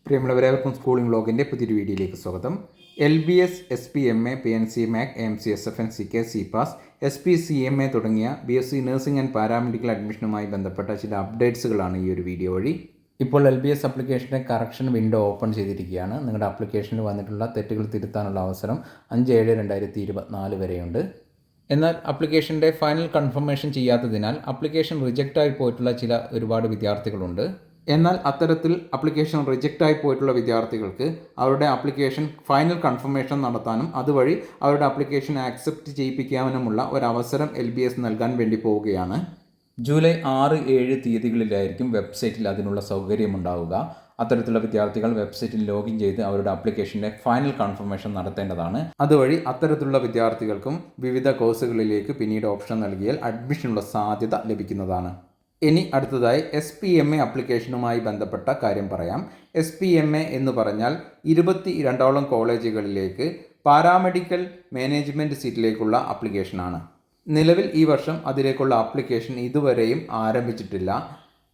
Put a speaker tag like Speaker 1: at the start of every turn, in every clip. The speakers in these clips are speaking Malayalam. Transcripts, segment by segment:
Speaker 1: പ്രിയമുള്ളവരേവർക്കും സ്കൂളിംഗ് വ്ളോഗിൻ്റെ പുതിയൊരു വീഡിയോയിലേക്ക് സ്വാഗതം. LBS, SPMA, PNC MAC, AMC SFN CK, CPAS, SPCMA തുടങ്ങിയ BSc നഴ്സിംഗ് ആൻഡ് പാരാമെഡിക്കൽ അഡ്മിഷനുമായി ബന്ധപ്പെട്ട ചില അപ്ഡേറ്റ്സുകളാണ് ഈ ഒരു വീഡിയോ വഴി. ഇപ്പോൾ LBS ആപ്ലിക്കേഷൻ്റെ കറക്ഷൻ വിൻഡോ ഓപ്പൺ ചെയ്തിരിക്കുകയാണ്. നിങ്ങളുടെ ആപ്ലിക്കേഷനിൽ വന്നിട്ടുള്ള തെറ്റുകൾ തിരുത്താനുള്ള അവസരം 5/7/2024 വരെയുണ്ട്. എന്നാൽ ആപ്ലിക്കേഷൻ്റെ ഫൈനൽ കൺഫർമേഷൻ ചെയ്യാത്തതിനാൽ ആപ്ലിക്കേഷൻ റിജക്റ്റായി പോയിട്ടുള്ള ഒരുപാട് വിദ്യാർത്ഥികളുണ്ട്. എന്നാൽ അത്തരത്തിൽ ആപ്ലിക്കേഷൻ റിജക്റ്റായി പോയിട്ടുള്ള വിദ്യാർത്ഥികൾക്ക് അവരുടെ ആപ്ലിക്കേഷൻ ഫൈനൽ കൺഫർമേഷൻ നടത്താനും അതുവഴി അവരുടെ ആപ്ലിക്കേഷൻ ആക്സെപ്റ്റ് ചെയ്യിപ്പിക്കാനുമുള്ള ഒരവസരം LBS നൽകാൻ വേണ്ടി പോവുകയാണ്. ജൂലൈ 6-7 തീയതികളിലായിരിക്കും വെബ്സൈറ്റിൽ അതിനുള്ള സൗകര്യമുണ്ടാവുക. അത്തരത്തിലുള്ള വിദ്യാർത്ഥികൾ വെബ്സൈറ്റിൽ ലോഗിൻ ചെയ്ത് അവരുടെ ആപ്ലിക്കേഷൻ്റെ ഫൈനൽ കൺഫർമേഷൻ നടത്തേണ്ടതാണ്. അതുവഴി അത്തരത്തിലുള്ള വിദ്യാർത്ഥികൾക്കും വിവിധ കോഴ്സുകളിലേക്ക് പിന്നീട് ഓപ്ഷൻ നൽകിയാൽ അഡ്മിഷനുള്ള സാധ്യത ലഭിക്കുന്നതാണ്. ഇനി അടുത്തതായി SPMA ആപ്ലിക്കേഷനുമായി ബന്ധപ്പെട്ട കാര്യം പറയാം. SPMA എന്ന് പറഞ്ഞാൽ 22ഓളം കോളേജുകളിലേക്ക് പാരാമെഡിക്കൽ മാനേജ്മെൻറ്റ് സീറ്റിലേക്കുള്ള ആപ്ലിക്കേഷനാണ്. നിലവിൽ ഈ വർഷം അതിലേക്കുള്ള ആപ്ലിക്കേഷൻ ഇതുവരെയും ആരംഭിച്ചിട്ടില്ല.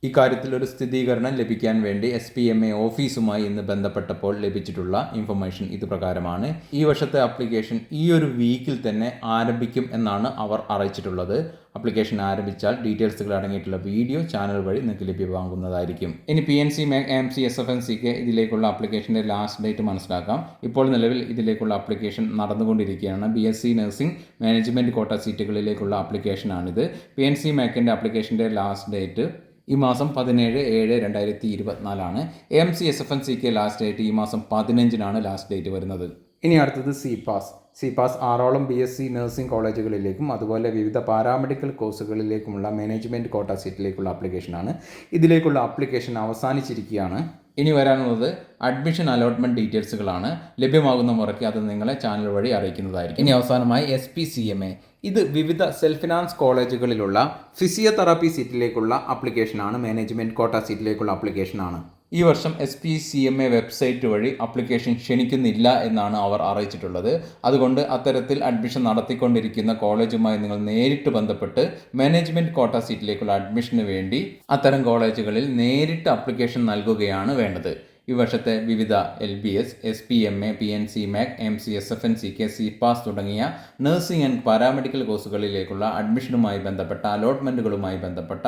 Speaker 1: ഇക്കാര്യത്തിൽ ഒരു സ്ഥിരീകരണം ലഭിക്കാൻ വേണ്ടി SPMA ഓഫീസുമായി ഇന്ന് ബന്ധപ്പെട്ടപ്പോൾ ലഭിച്ചിട്ടുള്ള ഇൻഫർമേഷൻ ഇതുപ്രകാരമാണ്. ഈ വർഷത്തെ ആപ്ലിക്കേഷൻ ഈ ഒരു വീക്കിൽ തന്നെ ആരംഭിക്കും എന്നാണ് അവർ അറിയിച്ചിട്ടുള്ളത്. ആപ്ലിക്കേഷൻ ആരംഭിച്ചാൽ ഡീറ്റെയിൽസുകൾ അടങ്ങിയിട്ടുള്ള വീഡിയോ ചാനൽ വഴി നിങ്ങൾക്ക് ലഭ്യമാകുന്നതായിരിക്കും. ഇനി PNC MAC, AMC SFN CK ഇതിലേക്കുള്ള ആപ്ലിക്കേഷൻ്റെ ലാസ്റ്റ് ഡേറ്റ് മനസ്സിലാക്കാം. ഇപ്പോൾ നിലവിൽ ഇതിലേക്കുള്ള ആപ്ലിക്കേഷൻ നടന്നുകൊണ്ടിരിക്കുകയാണ്. BSc നഴ്സിംഗ് മാനേജ്മെൻറ്റ് കോട്ട സീറ്റുകളിലേക്കുള്ള ആപ്ലിക്കേഷനാണിത്. PNC MACൻ്റെ ആപ്ലിക്കേഷൻ്റെ ലാസ്റ്റ് ഡേറ്റ് ഈ മാസം 17/7/2024 AMC SFN CK last date ഈ മാസം 15 ലാസ്റ്റ് ഡേറ്റ് വരുന്നത്. ഇനി അടുത്തത് CPAS 6ഓളം BSc നഴ്സിംഗ് കോളേജുകളിലേക്കും അതുപോലെ വിവിധ പാരാമെഡിക്കൽ കോഴ്സുകളിലേക്കുമുള്ള മാനേജ്മെൻറ്റ് കോട്ട സീറ്റിലേക്കുള്ള ആപ്ലിക്കേഷനാണ്. ഇതിലേക്കുള്ള ആപ്ലിക്കേഷൻ അവസാനിച്ചിരിക്കുകയാണ്. ഇനി വരാനുള്ളത് അഡ്മിഷൻ അലോട്ട്മെൻറ്റ് ഡീറ്റെയിൽസുകളാണ്. ലഭ്യമാകുന്ന മുറയ്ക്ക് അത് നിങ്ങളെ ചാനൽ വഴി അറിയിക്കുന്നതായിരിക്കും. ഇനി അവസാനമായി SPCMA. ഇത് വിവിധ സെൽഫ് ഫിനാൻസ് കോളേജുകളിലുള്ള ഫിസിയോതെറാപ്പി സീറ്റിലേക്കുള്ള ആപ്ലിക്കേഷനാണ്. മാനേജ്മെൻറ്റ് കോട്ട സീറ്റിലേക്കുള്ള ആപ്ലിക്കേഷനാണ്. ഈ വർഷം SPCMA വെബ്സൈറ്റ് വഴി ആപ്ലിക്കേഷൻ ക്ഷണിക്കുന്നില്ല എന്നാണ് അവർ അറിയിച്ചിട്ടുള്ളത്. അതുകൊണ്ട് അത്തരത്തിൽ അഡ്മിഷൻ നടത്തിക്കൊണ്ടിരിക്കുന്ന കോളേജുമായി നിങ്ങൾ നേരിട്ട് ബന്ധപ്പെട്ട് മാനേജ്മെൻറ്റ് കോട്ട സീറ്റിലേക്കുള്ള അഡ്മിഷന് വേണ്ടി അത്തരം കോളേജുകളിൽ നേരിട്ട് ആപ്ലിക്കേഷൻ നൽകുകയാണ് വേണ്ടത്. ഈ വർഷത്തെ വിവിധ LBS, SPMA, PNC MAC, AMC SFN CK, CPAS തുടങ്ങിയ നഴ്സിംഗ് ആൻഡ് പാരാമെഡിക്കൽ കോഴ്സുകളിലേക്കുള്ള അഡ്മിഷനുമായി ബന്ധപ്പെട്ട അലോട്ട്മെൻറ്റുകളുമായി ബന്ധപ്പെട്ട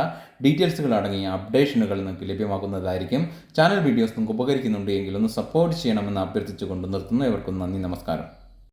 Speaker 1: ഡീറ്റെയിൽസുകൾ അടങ്ങിയ അപ്ഡേഷനുകൾ നിങ്ങൾക്ക് ലഭ്യമാക്കുന്നതായിരിക്കും. ചാനൽ വീഡിയോസ് നിങ്ങൾക്ക് ഉപകരിക്കുന്നുണ്ട് എങ്കിൽ ഒന്ന് സപ്പോർട്ട് ചെയ്യണമെന്ന് അഭ്യർത്ഥിച്ചുകൊണ്ട് നിർത്തുന്നു. ഇവർക്കും നന്ദി, നമസ്കാരം.